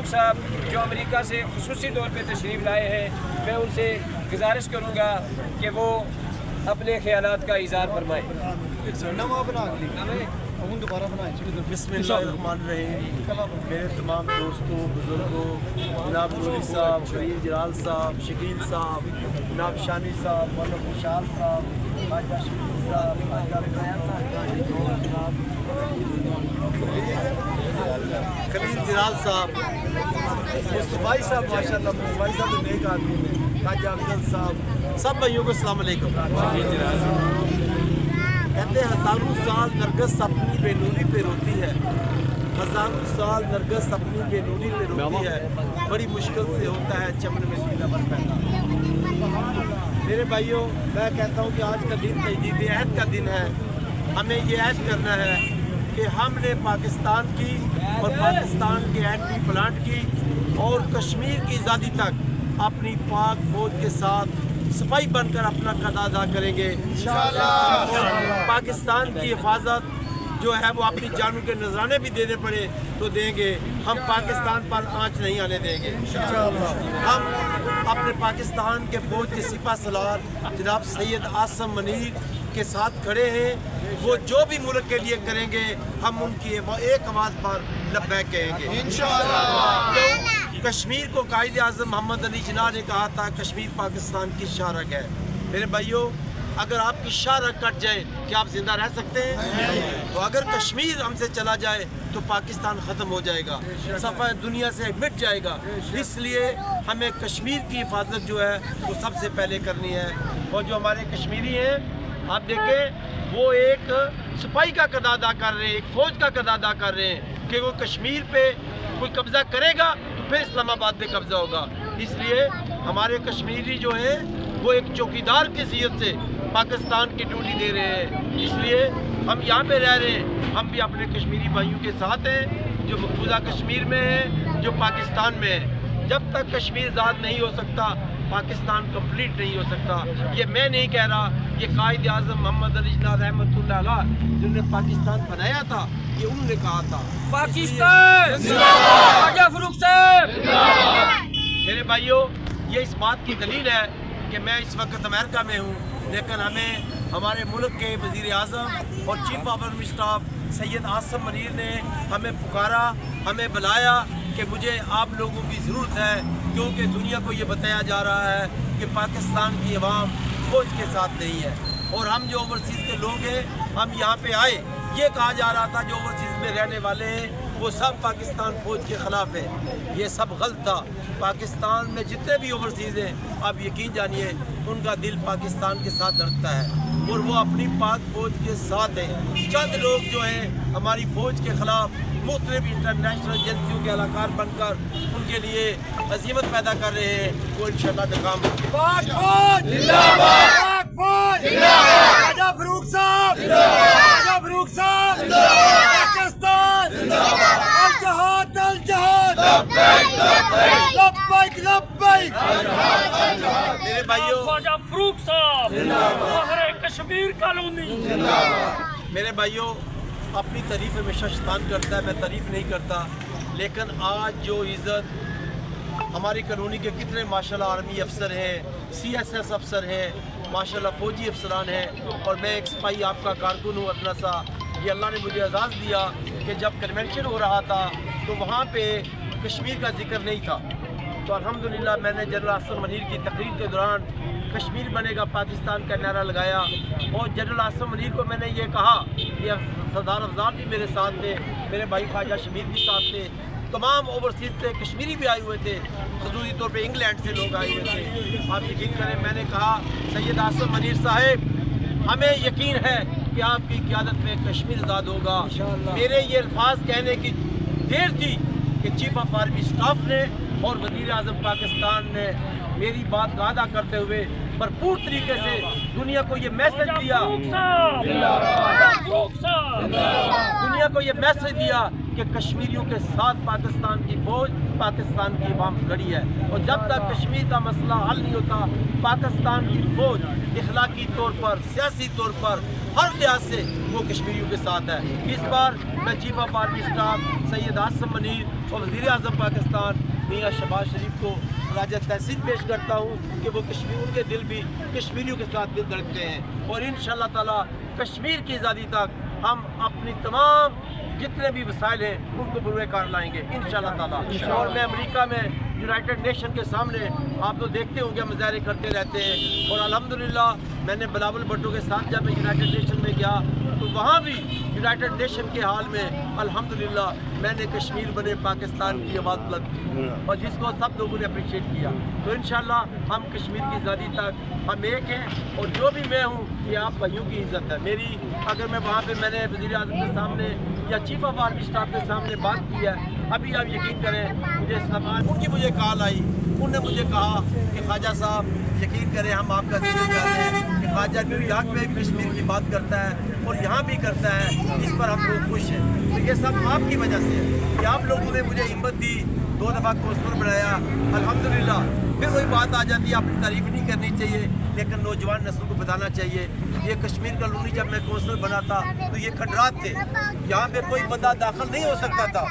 फारूक साहब जो अमेरिका से खुसूसी तौर पे तशरीफ़ लाए हैं, मैं उनसे गुजारिश करूँगा कि वो अपने ख्यालात का इज़हार फरमाएँ। बिस्मिल्लाहिर्रहमानिर्रहीम। मेरे तमाम दोस्तों, बुज़ुर्गों, जनाब नूरी साहब, करीम जलाल साहब, शकील साहब, जनाब शानी साहब, मौलाना खुशहाल साहब, ख्वाजा शकील साहब, ख्वाजा खलील जलाल साहब, मुस्तफ़ाई साहब, माशाअल्लाह मुस्तफ़ाई साहब तो नेक आदमी हैं, ख्वाजा अफजल साहब, सब भाइयों को अस्सलाम वालेकुम। कहते हैं हज़ारों साल नरगिस अपनी बेनूरी पे रोती है, हज़ारों साल नरगिस अपनी बेनूरी पे रोती है, बड़ी मुश्किल से होता है चमन में दीदार पैदा। मेरे भाइयों, मैं कहता हूँ कि आज का दिन तजदीद अहद का दिन है। हमें ये अहद करना है कि हमने पाकिस्तान की और पाकिस्तान के एंटी प्लांट की और कश्मीर की आज़ादी तक अपनी पाक फौज के साथ सिपाही बनकर अपना कद अदा करेंगे इंशाअल्लाह। पाकिस्तान की हिफाजत जो है वो अपनी जानों के नजराने भी देने पड़े तो देंगे। हम पाकिस्तान पर आंच नहीं आने देंगे इंशाअल्लाह। हम अपने पाकिस्तान के फौज के सिपा सलार जनाब सैयद आसम मनीर के साथ खड़े हैं। वो जो भी मुल्क के लिए करेंगे हम उनकी एक आवाज़ पर लब्बैक कहेंगे इंशाअल्लाह। कश्मीर को कायदे आज़म मोहम्मद अली जिन्ना ने कहा था कश्मीर पाकिस्तान की शाहरग है। मेरे भाइयों, अगर आपकी शाहरग कट जाए क्या आप जिंदा रह सकते हैं? तो अगर कश्मीर हमसे चला जाए तो पाकिस्तान ख़त्म हो जाएगा, सफ़ा दुनिया से मिट जाएगा। इसलिए हमें कश्मीर की हिफाजत जो है वो सबसे पहले करनी है। और जो हमारे कश्मीरी हैं, आप देखें वो एक सिपाही का किरदार अदा कर रहे हैं, एक फ़ौज का किरदार अदा कर रहे हैं कि वो कश्मीर पे कोई कब्ज़ा करेगा तो फिर इस्लामाबाद पे कब्ज़ा होगा। इसलिए हमारे कश्मीरी जो हैं वो एक चौकीदार की हैसियत से पाकिस्तान की ड्यूटी दे रहे हैं। इसलिए हम यहाँ पे रह रहे हैं, हम भी अपने कश्मीरी भाइयों के साथ हैं जो मकबूजा कश्मीर में है, जो पाकिस्तान में है। जब तक कश्मीर आज़ाद नहीं हो सकता पाकिस्तान कंप्लीट नहीं हो सकता। ये मैं नहीं कह रहा, ये कायदे आज़म मोहम्मद अली जिन्ना रहमतुल्लाह अलैह जिन्होंने पाकिस्तान बनाया था ये उन्होंने कहा था पाकिस्तान जिंदाबाद, ख्वाजा फारूक साहब जिंदाबाद। मेरे भाइयों, ये इस बात की दलील है कि मैं इस वक्त अमेरिका में हूँ, लेकिन हमें हमारे मुल्क के वज़ीर आज़म और chief of army staff Syed Asim Munir ने हमें पुकारा, हमें बुलाया कि मुझे आप लोगों की ज़रूरत है, क्योंकि दुनिया को ये बताया जा रहा है कि पाकिस्तान की आवाम फ़ौज के साथ नहीं है। और हम जो ओवरसीज़ के लोग हैं हम यहाँ पे आए, ये कहा जा रहा था जो ओवरसीज़ में रहने वाले हैं वो सब पाकिस्तान फ़ौज के ख़िलाफ़ है। ये सब गलत था। पाकिस्तान में जितने भी ओवरसीज़ हैं आप यकीन जानिए उनका दिल पाकिस्तान के साथ धड़कता है और वो अपनी पाक फ़ौज के साथ हैं। चंद लोग जो हैं हमारी फ़ौज के ख़िलाफ़ मुख्तलिफ इंटरनेशनल एजेंसियों के अलाकार बनकर उनके लिए अज़ीमत पैदा कर रहे हैं, वो इंशाअल्लाह नाकाम होंगे। ख्वाजा फारूक साहब ख्वाजा फारूक साहब पाकिस्तान अल जहाद लब्बैक लब्बैक। मेरे भाइयों, ख्वाजा फारूक साहब फखरे कश्मीर कॉलोनी। मेरे भाइयों, अपनी तारीफ हमेशा शैतान करता है, मैं तारीफ नहीं करता, लेकिन आज जो इज़्ज़त हमारी कॉलोनी के कितने माशाल्लाह आर्मी अफसर हैं, CSS अफसर हैं, माशाल्लाह फ़ौजी अफसरान हैं, और मैं एक सिपाही आपका कारकुन हूँ अपना सा। ये अल्लाह ने मुझे एजाज़ दिया कि जब कन्वेंशन हो रहा था तो वहाँ पे कश्मीर का जिक्र नहीं था, तो अल्हम्दुलिल्लाह मैंने जनरल आसम मनीर की तकरीर के दौरान कश्मीर बनेगा पाकिस्तान का नारा लगाया। और जनरल आसम मनीर को मैंने ये कहा कि सरदार अफजाल भी मेरे साथ थे, मेरे भाई ख्वाजा शमीर भी साथ थे, तमाम ओवरसीज़ से कश्मीरी भी आए हुए थे, खसूसी तौर पे इंग्लैंड से लोग आए हुए थे। आप यकीन करें, मैंने कहा सैयद आसम मनीर साहब हमें यकीन है कि आपकी क़यादत में कश्मीर आज़ाद होगा। मेरे ये अल्फाज कहने की देर थी कि चीफ ऑफ आर्मी स्टाफ ने और वज़ीर आज़म पाकिस्तान ने मेरी बात का अदा करते हुए भरपूर तरीके से दुनिया को ये मैसेज दिया, दुनिया को ये मैसेज दिया کہ کشمیریوں کے ساتھ پاکستان کی فوج، پاکستان کی عوام کھڑی ہے، اور جب تک کشمیر کا مسئلہ حل نہیں ہوتا پاکستان کی فوج اخلاقی طور پر، سیاسی طور پر، ہر لحاظ سے وہ کشمیریوں کے ساتھ ہے۔ اس بار میں chief of army staff Syed Asim Munir اور وزیر اعظم پاکستان میاں شہباز شریف کو خراج تحسین پیش کرتا ہوں کہ وہ کشمیریوں کے دل بھی کشمیریوں کے ساتھ دل دھڑکتے ہیں، اور انشاءاللہ تعالی کشمیر کی آزادی تک ہم اپنی تمام جتنے بھی وسائل ہیں ان کو بروئے کار لائیں گے انشاءاللہ تعالی۔ اور میں امریکہ میں یونائٹڈ نیشن کے سامنے آپ تو دیکھتے ہوں گے مظاہرے کرتے رہتے ہیں، اور الحمدللہ میں نے بلاول بھٹو کے ساتھ جب میں یونائٹڈ نیشن میں گیا تو وہاں بھی یونائٹڈ نیشن کے حال میں الحمدللہ میں نے کشمیر بنے پاکستان کی آواز بلند کی، اور جس کو سب لوگوں نے اپریشیٹ کیا۔ تو انشاءاللہ ہم کشمیر کی آزادی تک ہم ایک ہیں، اور جو بھی میں ہوں یہ آپ بھائیوں کی عزت ہے میری۔ اگر میں وہاں پہ میں نے وزیر اعظم کے سامنے یا چیف آف آرمی اسٹاف کے سامنے بات کی ہے، ابھی آپ یقین کریں مجھے اسلام آباد ان کی مجھے کال آئی، انہوں نے مجھے کہا کہ خواجہ صاحب یقین کریں ہم آپ کا ذکر کر رہے ہیں کہ خواجہ نیو یارک میں بھی کشمیر کی بات کرتا ہے اور یہاں بھی کرتا ہے، اس پر ہم لوگ خوش ہیں۔ تو یہ سب آپ کی وجہ سے ہے کہ آپ لوگوں نے مجھے ہمت دی، 2 دفعہ کونسلر بنایا الحمدللہ۔ پھر وہی بات آ جاتی ہے اپنی تعریف نہیں کرنی چاہیے لیکن نوجوان نسل کو بتانا چاہیے۔ یہ کشمیر کالونی جب میں کونسلر بنا تھا تو یہ کھنڈرات تھے، یہاں پہ کوئی بندہ داخل نہیں ہو سکتا تھا۔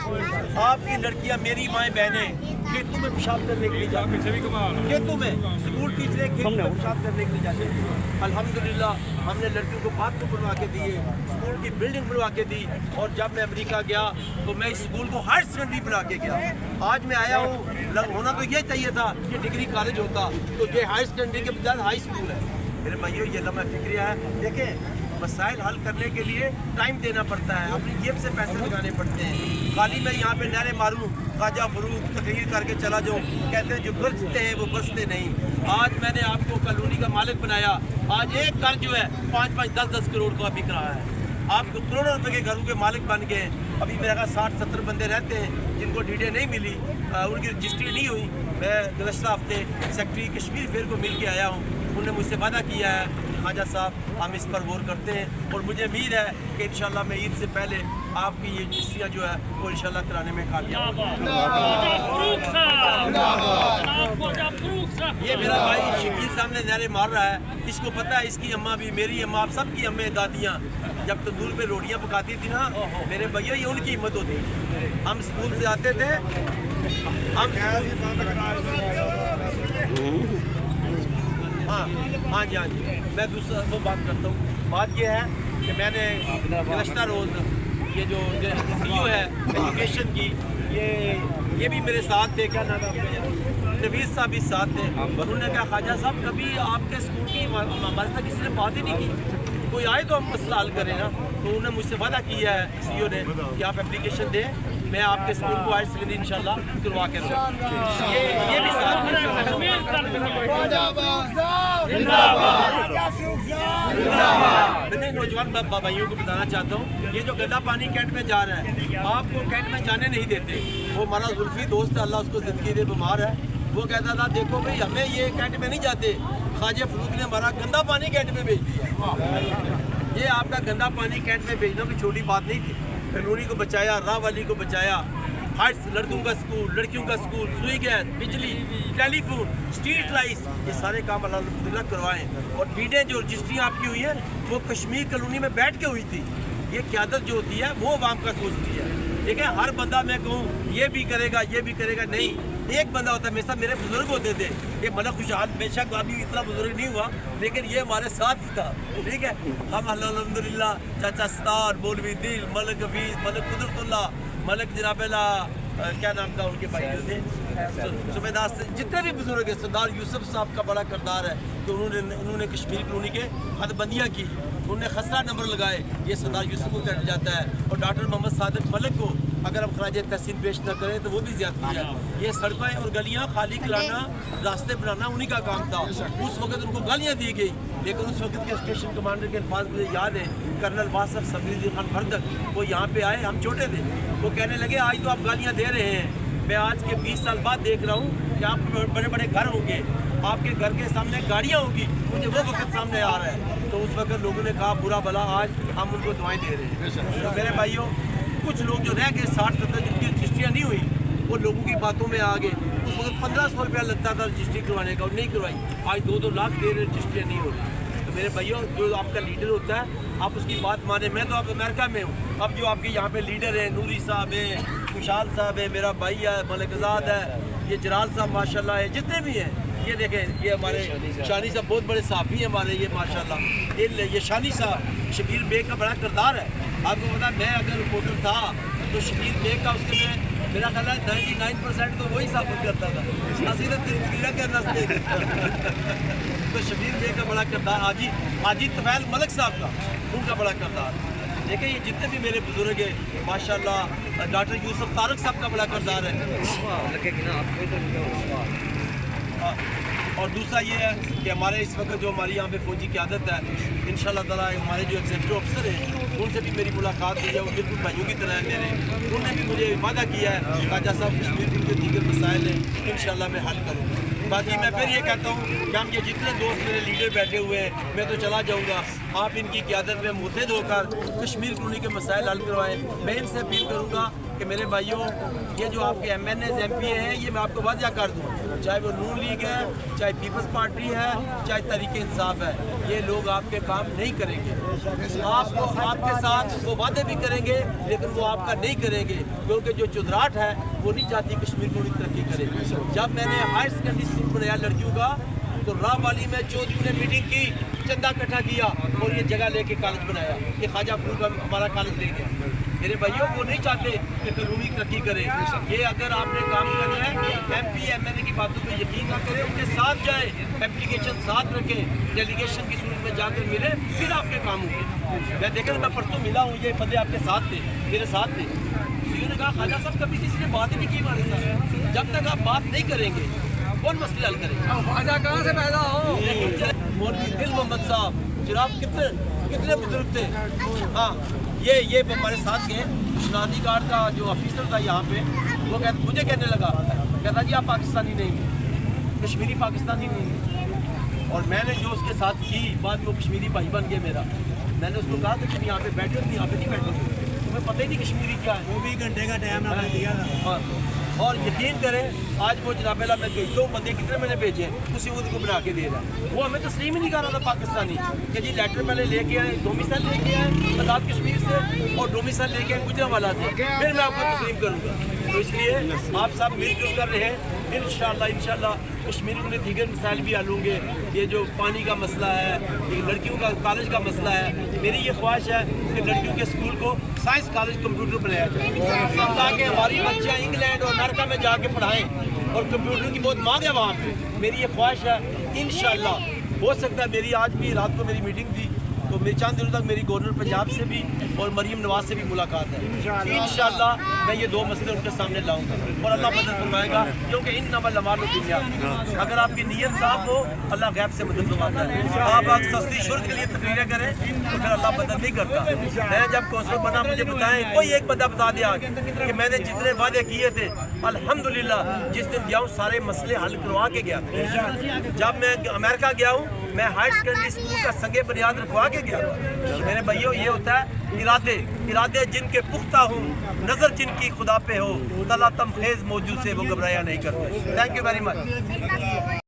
آپ کی لڑکیاں میری مائیں بہنیں کھیتوں میں پیشاب کرنے کے لیے جاتی ہیں، کھیتوں میں اسکول ٹیچریں کھیتوں میں پیشاب کرنے کے لیے جاتے ہیں۔ الحمدللہ ہم نے لڑکیوں کو باتھ روم بنوا کے دیے، اسکول کی بلڈنگ بنوا کے دی، اور جب میں امریکہ گیا تو میں اس اسکول کو ہائر سیکنڈری بنا کے گیا۔ آج میں آیا ہوں، ہونا تو یہ چاہیے تھا کہ ڈگری کالج ہوتا، تو یہ ہائر سیکنڈری کے بجائے ہائی اسکول ہے۔ میرے بھائیو یہ لمحہ فکریہ ہے، دیکھیں مسائل حل کرنے کے لیے ٹائم دینا پڑتا ہے، اپنی جیب سے پیسے لگانے پڑتے ہیں۔ خالی میں یہاں پہ نعرے ماروں، خواجہ فروغ تقریر کر کے چلا جاؤں، کہتے ہیں جو گرجتے ہیں وہ برستے نہیں۔ آج میں نے آپ کو کالونی کا مالک بنایا، آج ایک گھر جو ہے 5-5 10-10 کروڑ کا بک رہا ہے، آپ کو کروڑوں روپے کے گھروں کے مالک بن گئے۔ ابھی میرے کہا 60-70 بندے رہتے ہیں جن کو ڈیٹیل نہیں ملی، ان کی رجسٹری نہیں ہوئی۔ میں گزشتہ ہفتے سیکٹری کشمیر فیئر کو مل کے آیا ہوں، انہوں نے مجھ سے وعدہ کیا ہے کہ خواجہ صاحب ہم اس پر غور کرتے ہیں، اور مجھے امید ہے کہ انشاءاللہ میں عید سے پہلے آپ کی یہ رجسٹریاں جو ہے وہ انشاءاللہ کرانے میں کامیاب ہوں۔ یہ میرا بھائی شکیل صاحب نے نعرے مار رہا ہے، اس کو پتہ ہے اس کی اماں بھی، میری اماں، آپ سب کی امیں دادیاں جب تندور پہ روٹیاں پکاتی تھی نا میرے بھائیو، یہ ان کی ہمت ہوتی ہے۔ ہم اسکول سے آتے تھے، ہاں جی میں دوسرا وہ بات کرتا ہوں۔ بات یہ ہے کہ میں نے گزشتہ روز یہ جو CEO ہے ایجوکیشن کی، یہ بھی میرے ساتھ تھے، کیا نام ہے نویز صاحب بھی ساتھ تھے۔ انہوں نے کہا خواجہ صاحب کبھی آپ کے اسکول کی ہمارے ساتھ کسی نے بات ہی نہیں کی، کوئی آئے تو ہم مسئلہ حل کریں نا۔ تو انہوں نے مجھ سے وعدہ کیا ہے CEO نے کہ آپ اپلیکیشن دیں، میں آپ کے اسکول کو ہائر سیکنڈری انشاءاللہ کروا کے دوں۔ یہ بھی ساتھ میں نوجوان بھائیوں کو بتانا چاہتا ہوں، یہ جو گندا پانی کینٹ میں جا رہا ہے آپ کو کینٹ میں جانے نہیں دیتے۔ وہ ہمارا زلفی دوست ہے، اللہ اس کو زندگی دے، بیمار ہے، وہ کہتا تھا دیکھو بھائی ہمیں یہ کینٹ میں نہیں جاتے، خواجہ فروغ نے ہمارا گندا پانی کینٹ میں بھیج دیا۔ یہ آپ کا گندا پانی کینٹ میں بھیجنا کوئی چھوٹی بات نہیں تھی۔ کالونی کو بچایا، راہ والی کو بچایا، لڑکوں کا اسکول، لڑکیوں کا اسکول، سوئی گیس، بجلی، ٹیلی فون، اسٹریٹ لائٹس، یہ سارے کام الحمدللہ کروائیں۔ اور بیڈیں جو رجسٹریاں آپ کی ہوئی ہیں وہ کشمیر کالونی میں بیٹھ کے ہوئی تھی۔ یہ قیادت جو ہوتی ہے وہ عوام کا سوچتی ہے، ٹھیک ہے؟ ہر بندہ میں کہوں یہ بھی کرے گا یہ بھی کرے گا، نہیں، ایک بندہ ہوتا ہے۔ میرے ساتھ میرے بزرگ ہوتے تھے، یہ ملک خوشحال بے شک ابھی اتنا بزرگ نہیں ہوا لیکن یہ ہمارے ساتھ ہی تھا، ٹھیک ہے؟ ہم الحمدللہ چاچا ستار، مولوی دل، ملک حفیظ، ملک قدرت اللہ، ملک جناب کیا نام تھا ان کے بھائی تھے صوبیدار سے، جتنے بھی بزرگ ہیں، سردار یوسف صاحب کا بڑا کردار ہے کہ انہوں نے کشمیر کالونی کے حد بندیاں کی، انہوں نے خسرہ نمبر لگائے، یہ سردار یوسف کو کٹ جاتا ہے۔ اور ڈاکٹر محمد صادق ملک کو اگر ہم خراج تحسین پیش نہ کریں تو وہ بھی زیادتی ہے۔ یہ سڑکیں اور گلیاں خالی کرانا، راستے بنانا انہی کا کام تھا۔ اس وقت ان کو گالیاں دی گئی لیکن اس وقت کے اسٹیشن کمانڈر کے الفاظ مجھے یاد ہیں، کرنل واصف صبری خان بھردک، وہ یہاں پہ آئے، ہم چھوٹے تھے، وہ کہنے لگے آج تو آپ گالیاں دے رہے ہیں، میں آج کے 20 سال بعد دیکھ رہا ہوں کہ آپ بڑے بڑے گھر ہوں گے، آپ کے گھر کے سامنے گاڑیاں ہوں گی، مجھے وہ وقت سامنے آ رہا ہے۔ تو اس وقت لوگوں نے کہا برا بھلا آج ہم ان کو دعائیں دے رہے ہیں۔ تو میرے بھائیوں कुछ लोग जो रह गए 60-70 जिनकी रजिस्ट्रियाँ नहीं हुई, वो लोगों की बातों में आ गए। उस वक्त 1500 रुपया लगता था रजिस्ट्री करवाने का और नहीं करवाई। आज 2-2 लाख दे रहे, रजिस्ट्रियाँ नहीं हो रही। तो मेरे भाइयों, जो आपका लीडर होता है आप उसकी बात माने। मैं तो आप अमेरिका में हूँ, अब जो आपके यहाँ पे लीडर हैं, नूरी साहब हैं, खुशहाल साहब है, मेरा भाई है मलिकजाद है, ये जलाल साहब माशाल्लाह है, जितने भी हैं, ये देखें, ये हमारे शानी साहब बहुत बड़े साफ़ी हैं हमारे, ये माशाल्लाह। ये शानी साहब शबीर बेग का बड़ा किरदार है। आपको पता है, मैं अगर रिपोर्टर था तो शबीर बेग का उसके में मेरा ख्याल है 99% तो वही साबित करता था, असी तो तिरकिरा के नस्ते तो शबीर बेग का बड़ा किरदार, हाजी तफैल मलिक साहब का, उनका बड़ा किरदार। देखिए, ये जितने भी मेरे बुजुर्ग हैं माशाल्लाह, डॉक्टर यूसुफ तारक साहब का बड़ा किरदार है। और दूसरा ये है कि हमारे इस वक्त जो हमारी यहाँ पे फौजी क़यादत है, इंशाअल्लाह ताला हमारे जो एग्जीक्यूटिव अफसर हैं उनसे भी मेरी मुलाकात हुई है, वो बिल्कुल भाइयों की तरह है मेरे। उन्होंने भी मुझे वादा किया है ख्वाजा साहब कश्मीर के दीगर मसाइल हैं इंशाअल्लाह मैं हल करूँगा। बाकी मैं फिर ये कहता हूँ कि हम ये जितने दोस्त मेरे लीडर बैठे हुए हैं, मैं तो चला जाऊँगा, आप इनकी क़यादत में मुतहद होकर कश्मीर कॉलोनी के मसाइल हल करवाएँ। मैं इनसे अपील करूँगा कि मेरे भाइयों, ये जो आपके MNAs MPA हैं, ये मैं आपको वाज़ह कर दूँ, चाहे वो नून लीग है, चाहे पीपल्स पार्टी है, चाहे तहरीक इंसाफ है, ये लोग आपके काम नहीं करेंगे। आपको आपके साथ वो वादे भी करेंगे लेकिन वो आपका नहीं करेंगे, क्योंकि जो चुदराहट है वो नहीं चाहती कश्मीर को तरक्की करे। जब मैंने हायर सेकेंडरी स्कूल बनाया लड़कियों का, तो राहवाली में चौधरी ने मीटिंग की, चंदा इकट्ठा किया और ये जगह लेके कॉलेज बनाया, कि ख्वाजा फरूक हमारा कॉलेज ले गया। मेरे भाइयों, वो नहीं चाहते कि कॉलोनी तरक्की करे। ये अगर आपने काम करना है, MP MNA की बातों पे यकीन ना करें, उनके साथ जाए, एप्लीकेशन साथ रखें, डेलीगेशन की सूरत में जाकर मिले, फिर आपके काम होंगे। मैं देखा, मैं परसों मिला हूँ, ये बंदे आपके साथ थे, मेरे साथ थे। उन्होंने कहा ख्वाजा साहब कभी किसी ने बात ही नहीं की हमारे साथ। जब तक आप बात नहीं करेंगे कौन मसले हल करेंगे? ख्वाजा कहाँ से पैदा हो? मौलवी दिल मोहम्मद साहब, जनाब कितने बुजुर्ग थे। हाँ, ये हमारे साथ के शनाख्ती कार्ड का जो ऑफिसर था यहाँ पे, वो मुझे कहने लगा, कहता जी आप पाकिस्तानी नहीं हैं, कश्मीरी पाकिस्तानी नहीं हैं। और मैंने जो उसके साथ की बात, वो कश्मीरी भाई बन गया मेरा। मैंने उसको कहा कि तुम यहाँ पे बैठे हो, यहाँ पे नहीं बैठे, तुम्हें पता ही नहीं कश्मीरी क्या है। 24 घंटे का टाइम आपने दिया था। और यकीन करें, आज वो जनाब अल्लाह मैं दो बंदे कितने मैंने भेजे, उसी वक्त को बना के दे रहा है। वो हमें तस्लीम ही नहीं कर रहा था पाकिस्तानी, कि जी लेटर पहले लेके आए, डोमिसाइल लेके आए आज़ाद कश्मीर से, और डोमिसाइल लेके आए गुजरांवाला से, फिर मैं आपको तस्लीम करूँगा। तो इसलिए आप सब मिलजुल कर रहे हैं, इंशाअल्लाह कश्मीर में दीगर मसाइल भी हल होंगे। ये जो पानी का मसला है, ये लड़कियों का कॉलेज का मसला है, मेरी ये ख्वाहिश है कि लड़कियों के स्कूल को साइंस कॉलेज कंप्यूटर बनाया जाए, ताकि हमारी बच्चियाँ इंग्लैंड और अमेरिका में जाके पढ़ाएँ, और कंप्यूटर की बहुत मांग है वहाँ पे। मेरी ये ख्वाहिश है, इंशाअल्लाह हो सकता है। मेरी आज भी रात को मेरी मीटिंग थी, तो मेरे चंद दिनों तक मेरी गवर्नर पंजाब से भी और मरीम नवाज से भी मुलाकात है। इंशाअल्लाह मैं ये 2 मसले उनके सामने लाऊंगा और अल्लाह मदद फरमाएगा, क्योंकि इन नमल अमाल दुनिया, अगर आपकी नीयत साफ हो अल्लाह गैब से मदद फरमाता है। आप सस्ती शुल्क के लिए तकरीरें करें तो फिर अल्लाह मदद नहीं करता। मैं जब कौंसल बना, मुझे बताएं, कोई एक बंदा बता दे आज कि मैंने जितने वादे किए थे अल्हम्दुलिल्लाह जिस दिन गया हूँ सारे मसले हल करवा के गया। जब मैं अमेरिका गया हूँ, मैं हायर सेकेंडरी स्कूल का संगे बुनियाद रखवा के गया। मेरे भाइयों, ये होता है इरादे जिनके पुख्ता हूँ, नज़र जिनकी खुदा पे हो, तला तमखेज मौजूद से वो घबराया नहीं करते। Thank you very much.